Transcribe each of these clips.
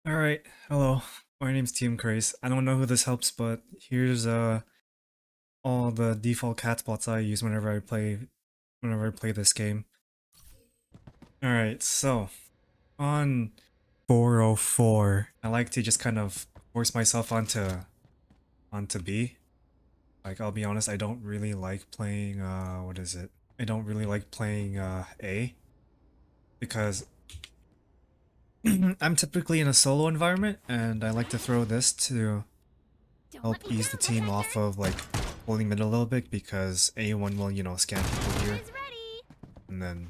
Alright, hello. My name's Team Craze. I don't know who this helps, but here's all the default cat spots I use whenever I play this game. Alright, so on 404, I like to just kind of force myself onto B. Like, I'll be honest, I don't really like playing what is it? I don't really like playing A because I'm typically in a solo environment and I like to throw this to Don't let help me ease down, the team Protector. off of like holding mid a little bit because A1 will, scan people here, Is ready. and then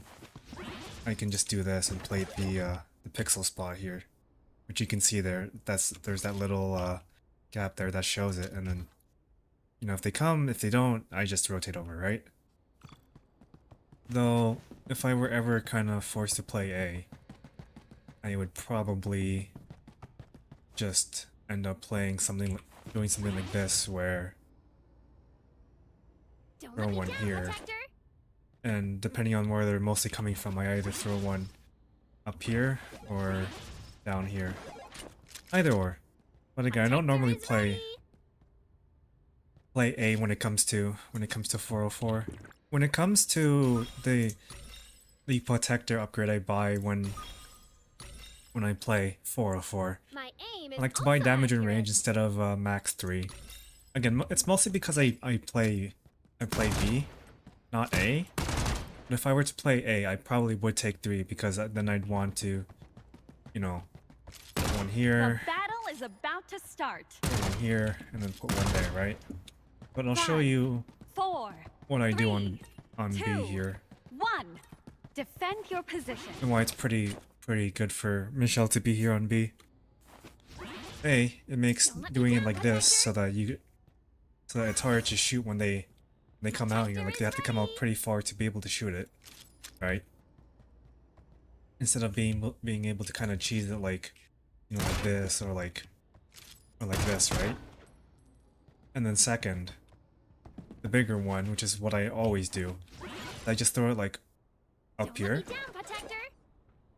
I can just do this and play the pixel spot here, which you can see there. There's that little gap there that shows it, and then if they come, if they don't, I just rotate over, right? Though if I were ever kind of forced to play A, I would probably just end up doing something like this where Don't throw let me one down, here. Protector. And depending on where they're mostly coming from, I either throw one up here or down here. Either or. But again, I don't Protector normally is ready. play A when it comes to 404. When it comes to the protector upgrade I buy when I play 404, My aim I is like to buy also damage and accurate. range instead of max 3. Again, it's mostly because I play B, not A. But if I were to play A, I probably would take 3 because then I'd want to, put one The here, battle is about to start. put one here, and then put one there, right? But I'll show 5, you 4, what I do 3, on B 2, here, 1. Defend your position. and why it's pretty good for Michele to be here on B. A, it makes Don't let me doing it down, like this Protector. so that it's hard to shoot when they come out here. Like they have to come out pretty far to be able to shoot it, right? Instead of being able to kind of cheese it like like this or like this, right? And then second, the bigger one, which is what I always do, I just throw it like up Don't let me here, down, Protector.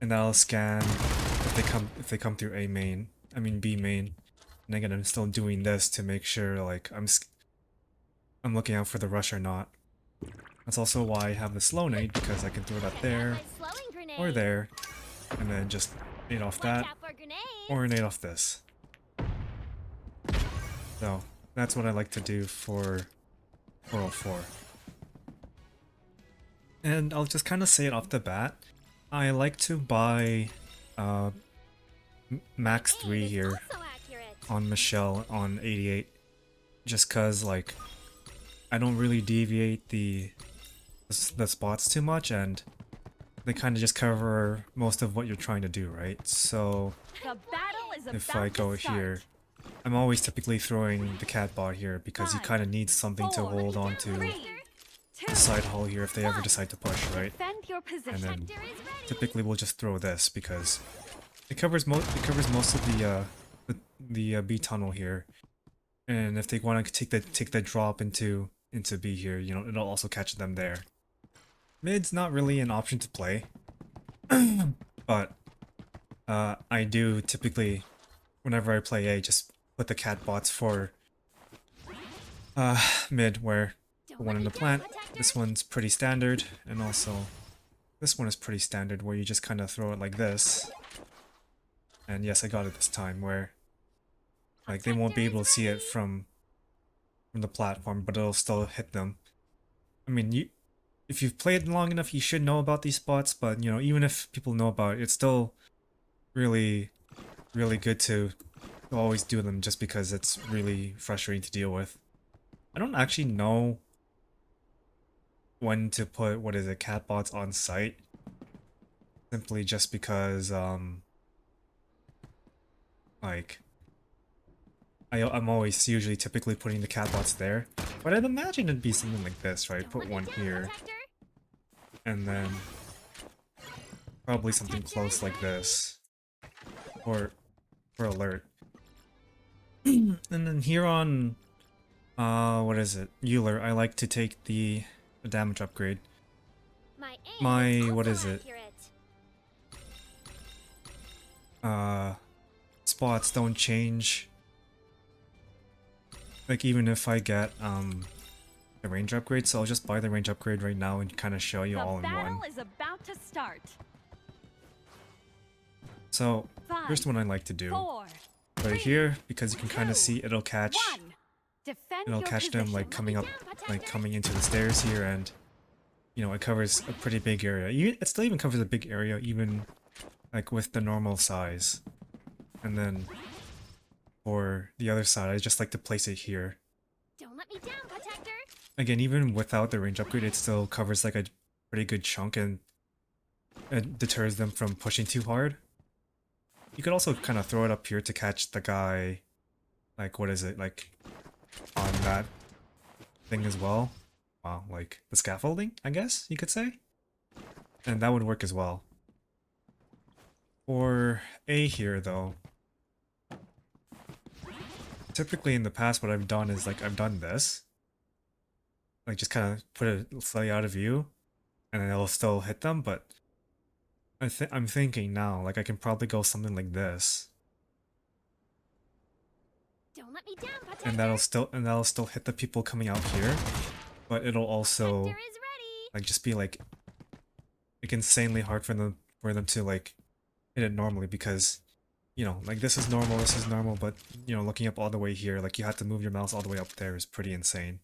and that'll scan if they come through A main, I mean B main. And again, I'm still doing this to make sure like I'm looking out for the rush or not. That's also why I have the slow nade, because I can throw that Check out there my slowing grenade. or there, and then just nade off Watch that out for grenades. or nade off this. So that's what I like to do for 404. And I'll just kind of say it off the bat. I like to buy uh, max 3 Aim is here also accurate. on Michele on 88, just cause like I don't really deviate the spots too much, and they kind of just cover most of what you're trying to do, right? So The battle is about if I go to start. here, I'm always typically throwing the cat bot here because he 5, kind of needs something to 4, hold on to 3, the 2, side hull here if they ever 1. decide to push, right? Defend your position. And then Protector is ready. typically we'll just throw this because it covers most of the B tunnel here, and if they want to take the drop into B here, it'll also catch them there. Mid's not really an option to play, but I do typically, whenever I play A, just put the cat bots for mid, where Don't the let one in me the down, plant. Protector. This one's pretty standard, and also this one is pretty standard, where you just kind of throw it like this. And yes, I got it this time, where like they won't be able to see it from the platform, but it'll still hit them. I mean, if you've played long enough, you should know about these spots, but even if people know about it, it's still really, really good to always do them, just because it's really frustrating to deal with. I don't actually know when to put, what is it, cat bots on site, simply just because like I'm always usually typically putting the cat bots there, but I'd imagine it'd be something like this, right? Don't Put let me one down, here, Protector. and then probably something close like this for alert. And then here on what is it, Euler, I like to take the damage upgrade. My aim My is what also is it? accurate. Uh spots don't change. Like even if I get the range upgrade, so I'll just buy the range upgrade right now and kind of show you all in The one. battle is about to start. So here's 5, what I like to do. 4, Right 3, here, because you can kind of 2, see it'll catch 1. Defend it'll your catch them position. like coming up, like coming into the stairs here, and you know it covers a pretty big area. It still even covers a big area even like with the normal size. And then for the other side, I just like to place it here. Don't let me down, protector. Again, even without the range upgrade, it still covers like a pretty good chunk and it deters them from pushing too hard. You could also kind of throw it up here to catch the guy, like what is it, like on that thing as well. Wow, like the scaffolding, I guess you could say. And that would work as well. For A here though, typically in the past what I've done is like I've done this. Like just kind of put it slightly out of view and then it'll still hit them, but I'm thinking now, like I can probably go something like this. Don't let me down, protector. And that'll still hit the people coming out here. But it'll also Protector is ready. like just be like insanely hard for them to like hit it normally because you know, like this is normal, but you know, looking up all the way here, like you have to move your mouse all the way up there is pretty insane.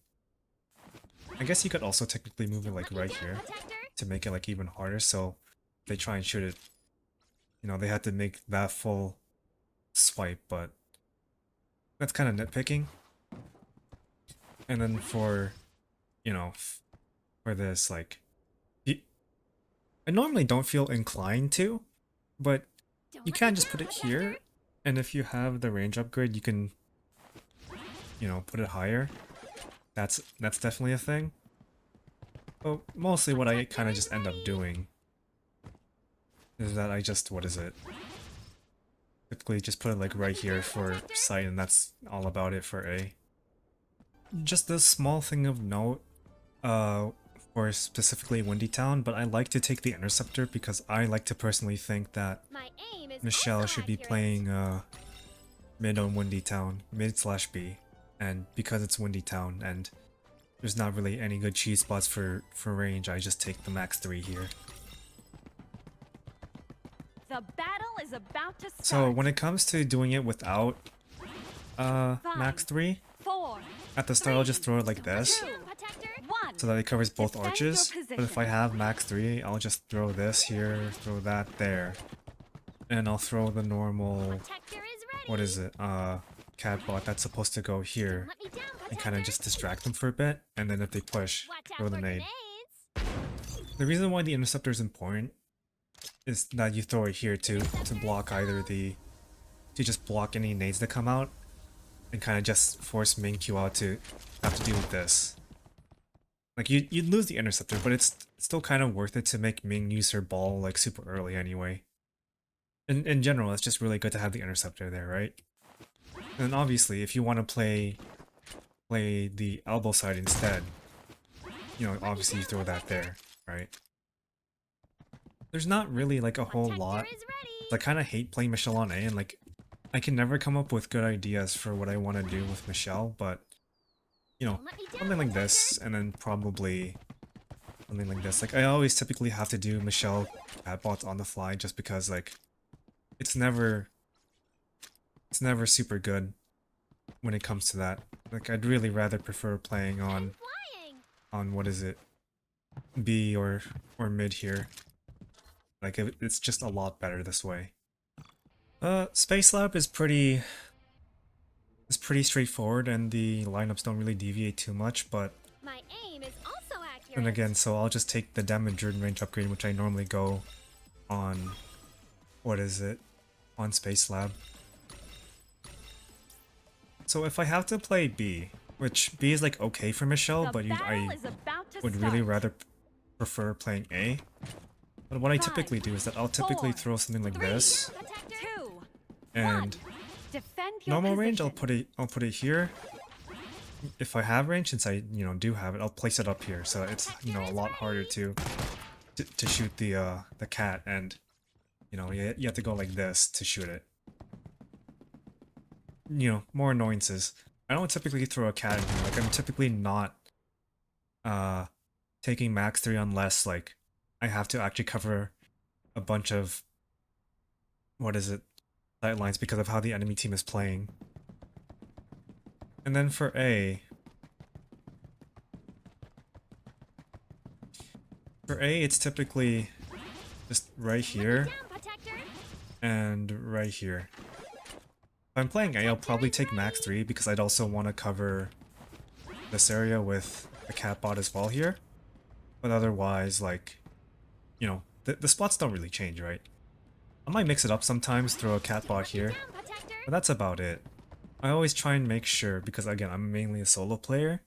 I guess you could also technically move it like right here to make it like even harder, so if they try and shoot it, you know, they had to make that full swipe, but that's kind of nitpicking. And then for, you know, for this, like, I normally don't feel inclined to, but you can just put it here, and if you have the range upgrade, you can, you know, put it higher. That's definitely a thing. But mostly what I kind of just end up doing is that I just, what is it? Typically just put it like right here for sight, and that's all about it for A. Just a small thing of note, for specifically Windy Town, but I like to take the Interceptor because I like to personally think that My aim is Michele also should be accurate. playing mid on Windy Town, mid/B, and because it's Windy Town and there's not really any good cheese spots for range, I just take the max 3 here. The battle is about to start. So when it comes to doing it without max 3, 4, at the start I'll just throw it like this, 2, Protector. 1. so that it covers both Defend arches. your But if I have max 3, I'll just throw this here, throw that there. And I'll throw the normal, Protector is ready. what is it, cat bot that's supposed to go here. Let me down, And kind of protector. just distract them for a bit, and then if they push, Watch out throw the for nade. grenades. The reason why the Interceptor is important is that you throw it here to block either to just block any nades that come out, and kind of just force main Q out to have to deal with this. Like you'd lose the Interceptor, but it's still kind of worth it to make Ming use her ball like super early anyway. In general, it's just really good to have the Interceptor there, right? And obviously, if you want to play the elbow side instead, you know, obviously you throw that there, right? There's not really like a whole lot. Protector is ready. I kind of hate playing Michele on A, and like I can never come up with good ideas for what I want to do with Michele, but you know, Don't let me down, something like this, and then probably something like this. Like I always typically have to do Michele catbots on the fly just because like it's never super good when it comes to that. Like I'd really rather prefer playing on Flying. what is it, B or mid here. Like it's just a lot better this way. Space Lab is pretty straightforward, and the lineups don't really deviate too much, but My aim is also accurate. and again, so I'll just take the damage and range upgrade, which I normally go on, what is it, on Space Lab. So if I have to play B, which B is like okay for Michele, The but battle I is about to would really start. rather prefer playing A. But what I 5, typically do is that I'll typically 4, throw something like 3, this, 2, and 1. Defend your normal range position. I'll put it here. If I have range, since I do have it, I'll place it up here, so it's a lot harder to shoot the cat, and you have to go like this to shoot it. you know, more annoyances. I don't typically throw a cat in here. Like, I'm typically not taking max 3 unless, like, I have to actually cover a bunch of, what is it, sidelines because of how the enemy team is playing. And then for A, it's typically just right here Down, Protector. and right here. If I'm playing A, I'll probably take max 3 because I'd also want to cover this area with a cat bot as well here. But otherwise, like, you know, the spots don't really change, right? I might mix it up sometimes, throw a cat bot here, Down, Protector. but that's about it. I always try and make sure, because again, I'm mainly a solo player,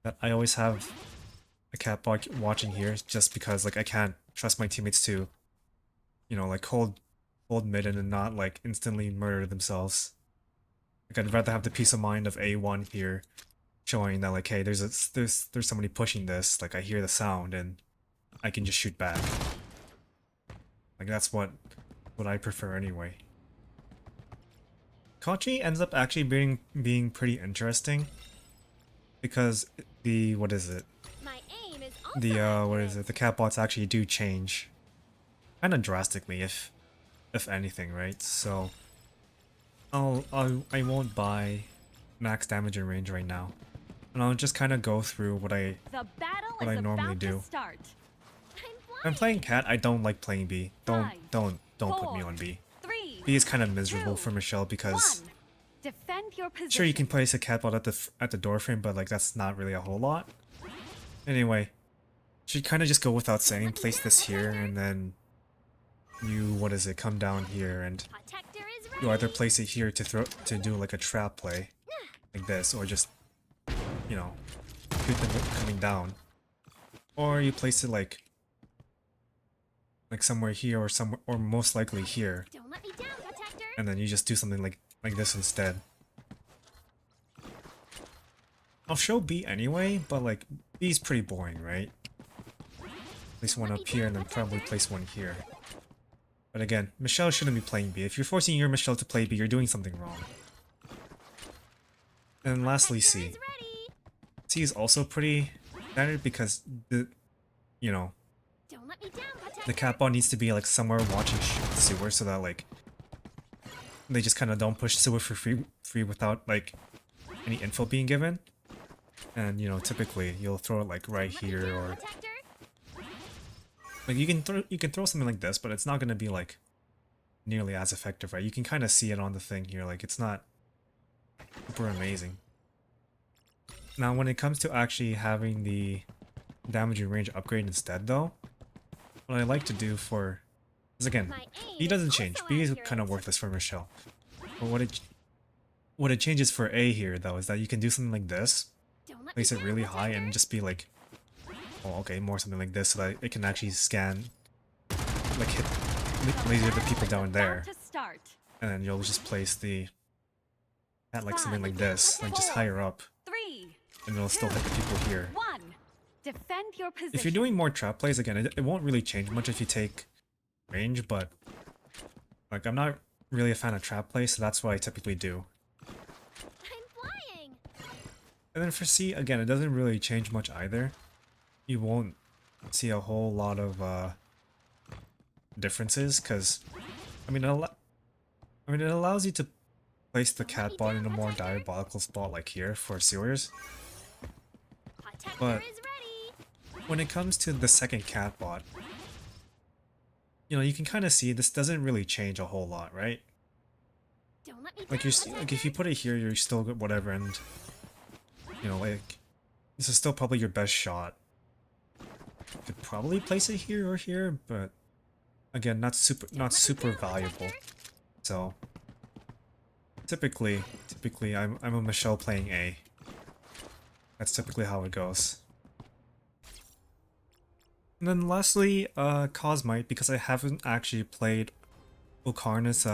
that I always have a cat bot watching here, just because, like, I can't trust my teammates to, you know, like, hold mid and not, like, instantly murder themselves. Like, I'd rather have the peace of mind of A1 here, showing that, like, hey, there's somebody pushing this, like, I hear the sound, and I can just shoot back. Like, that's what I prefer anyway. Cauchy ends up actually being pretty interesting, because the, what is it? My aim is also The what accurate. is it? The cat bots actually do change, kind of drastically, if anything, right? So I won't buy max damage and range right now, and I'll just kind of go through what I The battle What is I normally about do. to start. I'm playing cat. I don't like playing B. Don't put me four, on B. 3, B is kind of miserable 2, for Michele because 1. Defend your position. sure you can place a cat bot at the door frame, but like that's not really a whole lot. Anyway, should kind of just go without saying. Place this here, and then you, what is it? Come down here, and Protector is ready. you either place it here to do like a trap play, like this, or just, you know, shoot them coming down, or you place it like somewhere here, or somewhere, or most likely here, Don't let me down, Protector. and then you just do something like this instead. I'll show B anyway, but like B's pretty boring, right? Place one up here and then probably place one here. But again, Michele shouldn't be playing B. If you're forcing your Michele to play B, you're doing something wrong. And lastly, Protector C. is ready. C is also pretty standard because the, you know, Don't let me down, Protector. the cat bot needs to be like somewhere watching sewer so that like they just kind of don't push sewer for free without like any info being given. And you know, typically you'll throw it like right Don't let me here, down, or Protector. like you can throw something like this, but it's not gonna be like nearly as effective, right? You can kind of see it on the thing here, like it's not super amazing. Now, when it comes to actually having the damage and range upgrade instead, though, what I like to do for is again, My aim B is doesn't change. also B is accurate. kind of worthless for Michele. But what it changes for A here, though, is that you can do something like this, Don't let me place it down, really high, Protector. and just be like, oh, okay, more something like this, so that it can actually scan, like hit laser the people down About there, to start. and then you'll just place the at like something like Five, this, like just four, higher up, 3, and it'll still hit the people here. 1. Defend your position. If you're doing more trap plays, again, it won't really change much if you take range, but like I'm not really a fan of trap plays, so that's what I typically do. I'm flying. And then for C, again, it doesn't really change much either. You won't see a whole lot of differences, because I mean, it allows you to place the cat bot in a more diabolical spot like here for sewers. Protector But is ready. when it comes to the second cat bot, you know, you can kind of see this doesn't really change a whole lot, right? Don't let me Like down, like if you put it here, you're still good, whatever, and you know, like this is still probably your best shot. You could probably place it here or here, but again, not super valuable. So typically I'm a Michele playing A. That's typically how it goes. And then lastly, Cosmite, because I haven't actually played Ocarnus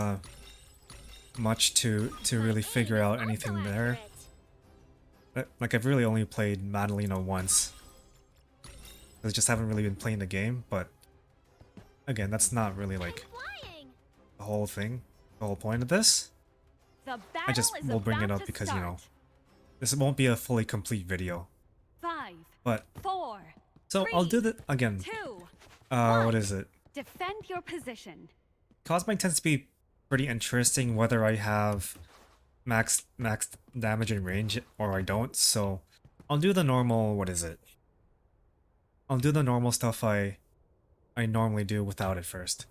much to really figure out anything there. Like I've really only played Madalena once. I just haven't really been playing the game, but again, that's not really like Flying. the whole thing, the whole point of this. The I just battle is will bring it about up to because, you know, start. this won't be a fully complete video. 5, But, 4, so I'll do 3, that again. 2. What is it? Defend your position. Cosmite tends to be pretty interesting whether I have max damage and range or I don't, so I'll do the normal, what is it? I'll do the normal stuff I normally do without it first.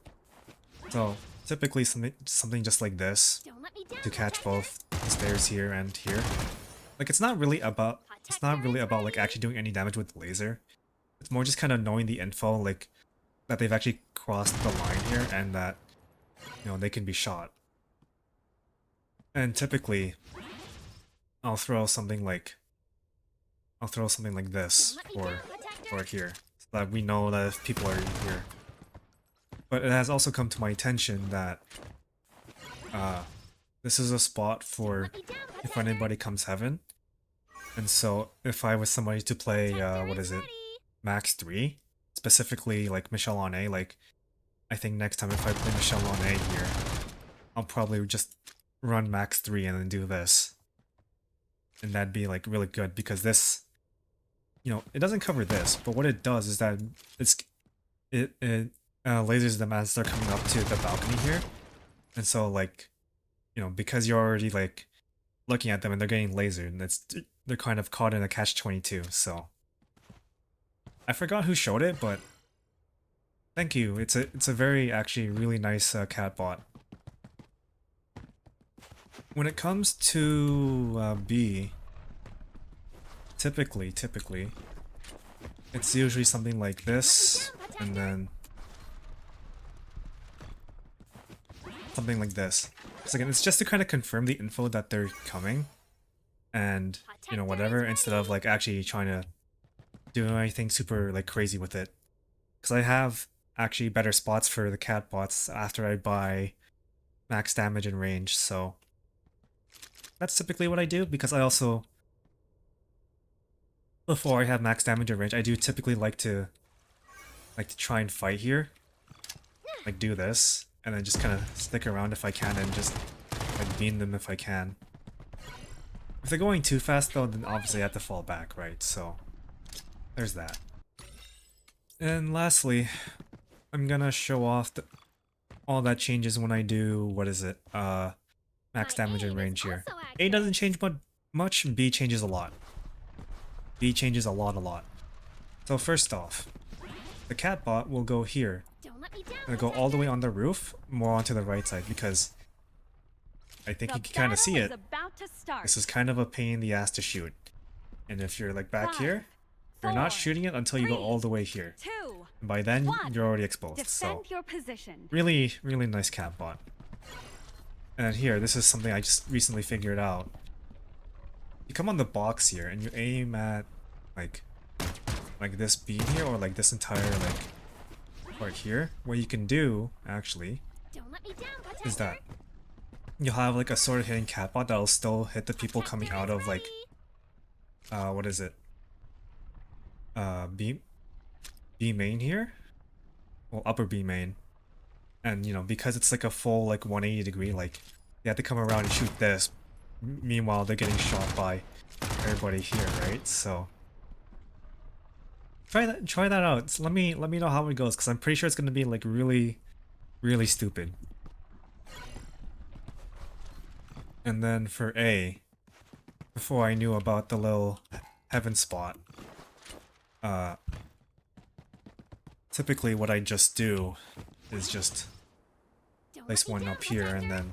So typically something just like this Don't let me down, to catch protector. both the stairs here and here. Like it's not really about like actually doing any damage with the laser. It's more just kind of knowing the info, like that they've actually crossed the line here and that, you know, they can be shot. And typically I'll throw something like this Don't let me or down, protector. here, so that we know that if people are here. But it has also come to my attention that this is a spot for Let me down, if protector. anybody comes heaven. And so if I was somebody to play Protector what is it, ready. max 3, specifically like Michele on A, like I think next time if I play Michele on A here, I'll probably just run max 3 and then do this. And that'd be like really good because this, you know, it doesn't cover this, but what it does is that it lasers them as they're coming up to the balcony here. And so like, you know, because you're already like looking at them and they're getting lasered, and they're kind of caught in a catch-22. So I forgot who showed it, but thank you. It's a very actually really nice cat bot. When it comes to B, typically it's usually something like this, and then something like this. So again, it's just to kind of confirm the info that they're coming, and you know, whatever, instead of like actually trying to do anything super like crazy with it. Because I have actually better spots for the cat bots after I buy max damage and range, so that's typically what I do. Because I also, before I have max damage and range, I do typically like to try and fight here, like do this, and then just kind of stick around if I can and just like beam them if I can. If they're going too fast though, then obviously I have to fall back, right? So there's that. And lastly, I'm gonna show off all that changes when I do, what is it, max My damage and aim is range here. also A doesn't accurate. change much, B changes a lot. B changes a lot. So first off, the cat bot will go here. Don't let me down, And go all the way protector. on the roof, more onto the right side, because I think you can kind of see it. About to start. This is kind of a pain in the ass to shoot. And if you're like back 5, here, you're not 4, shooting it until you go 3, all the way here. 2. And by then, 1. you're already exposed. Defend So your position. really nice cat bot. And here, this is something I just recently figured out. You come on the box here and you aim at like this beam here, or like this entire like part here. What you can do actually Don't let me down, protector. is that you'll have like a sort of hitting cat bot that'll still hit the people coming out of like what is it? B main here? Well, upper B main. And you know, because it's like a full like 180 degree, like they have to come around and shoot this. Meanwhile, they're getting shot by everybody here, right? So try that out. So let me know how it goes, because I'm pretty sure it's gonna be like really stupid. And then for A, before I knew about the little heaven spot, typically what I just do is just Don't place let me one down, up here, and protector.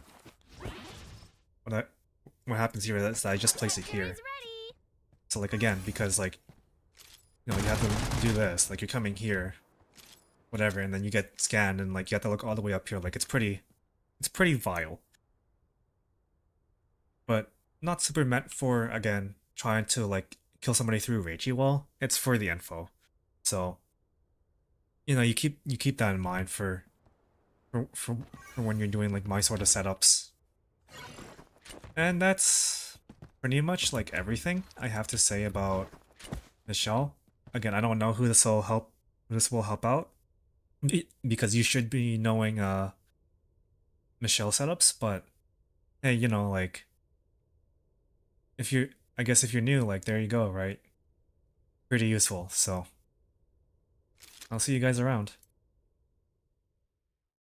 then what happens here is that I just place it Protector here. is ready. So like again, because like, you know, you have to do this, like you're coming here, whatever, and then you get scanned, and like you have to look all the way up here. Like it's pretty vile, but not super meant for, again, trying to like kill somebody through Reiichi wall. It's for the info. So you know, you keep that in mind for when you're doing like my sort of setups. And that's pretty much like everything I have to say about Michele. Again, I don't know who this will help out, because you should be knowing Michele setups, but hey, you know, like, I guess if you're new, like, there you go, right? Pretty useful, so I'll see you guys around.